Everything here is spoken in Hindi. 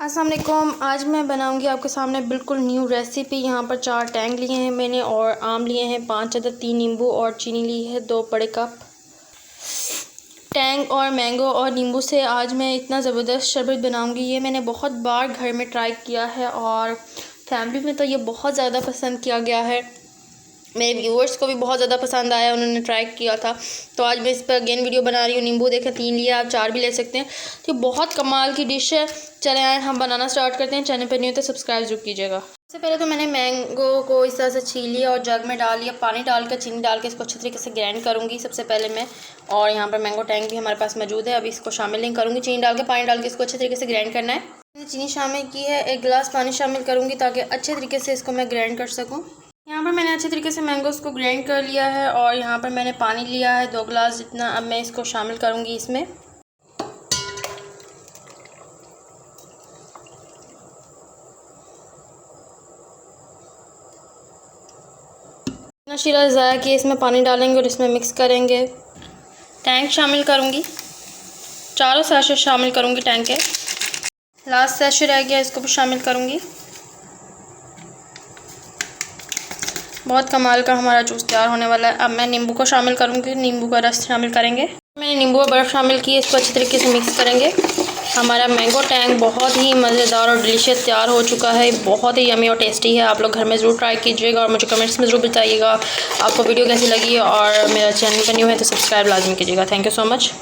अस्सलाम वालेकुम। आज मैं बनाऊंगी आपके सामने बिल्कुल न्यू रेसिपी। यहाँ पर 4 टैंग लिए हैं मैंने और आम लिए हैं 5 अदद, 3 नींबू और चीनी ली है 2 बड़े कप। टैंग और मैंगो और नींबू से आज मैं इतना ज़बरदस्त शरबत बनाऊंगी। ये मैंने बहुत बार घर में ट्राई किया है और फैमिली में तो ये बहुत ज़्यादा पसंद किया गया है। मेरे व्यूअर्स को भी बहुत ज़्यादा पसंद आया, उन्होंने ट्राई किया था, तो आज मैं इस पर अगेन वीडियो बना रही हूँ। नींबू देखें 3 लिया, आप 4 भी ले सकते हैं। तो बहुत कमाल की डिश है। चले आए हम बनाना स्टार्ट करते हैं। चैनल पर नहीं हो तो सब्सक्राइब जरूर कीजिएगा। सबसे पहले तो मैंने मैंगो को इस तरह से छील लिया और जग में डाल लिया। पानी डालकर चीनी डाल के इसको अच्छे तरीके से ग्राइंड करूँगी सबसे पहले मैं। और यहाँ पर मैंगो टैंग भी हमारे पास मौजूद है, अभी इसको शामिल नहीं करूँगी। चीनी डाल के पानी डाल के इसको अच्छे तरीके से ग्राइंड करना है। मैंने चीनी शामिल की है, 1 गिलास पानी शामिल करूँगी ताकि अच्छे तरीके से इसको मैं ग्राइंड कर सकूँ। यहाँ पर मैंने अच्छे तरीके से मैंगोज़ को ग्राइंड कर लिया है और यहाँ पर मैंने पानी लिया है 2 गिलास जितना। अब मैं इसको शामिल करूँगी इसमें। शीरा ज़ाया कि इसमें पानी डालेंगे और इसमें मिक्स करेंगे। टैंक शामिल करूँगी, चारों सैशे शामिल करूँगी टैंक के। लास्ट सैशे रह गया, इसको भी शामिल करूँगी। बहुत कमाल का हमारा जूस तैयार होने वाला है। अब मैं नींबू को शामिल करूँगी, नींबू का रस शामिल करेंगे। मैंने नींबू और बर्फ़ शामिल की, इसको अच्छी तरीके से मिक्स करेंगे। हमारा मैंगो टैंग बहुत ही मज़ेदार और डिलीशियस तैयार हो चुका है। बहुत ही यमी और टेस्टी है। आप लोग घर में ज़रूर ट्राई कीजिएगा और मुझे कमेंट्स में ज़रूर बताइएगा आपको वीडियो कैसी लगी। और मेरा चैनल पर न्यू है तो सब्सक्राइब लाजमी कीजिएगा। Thank you so much.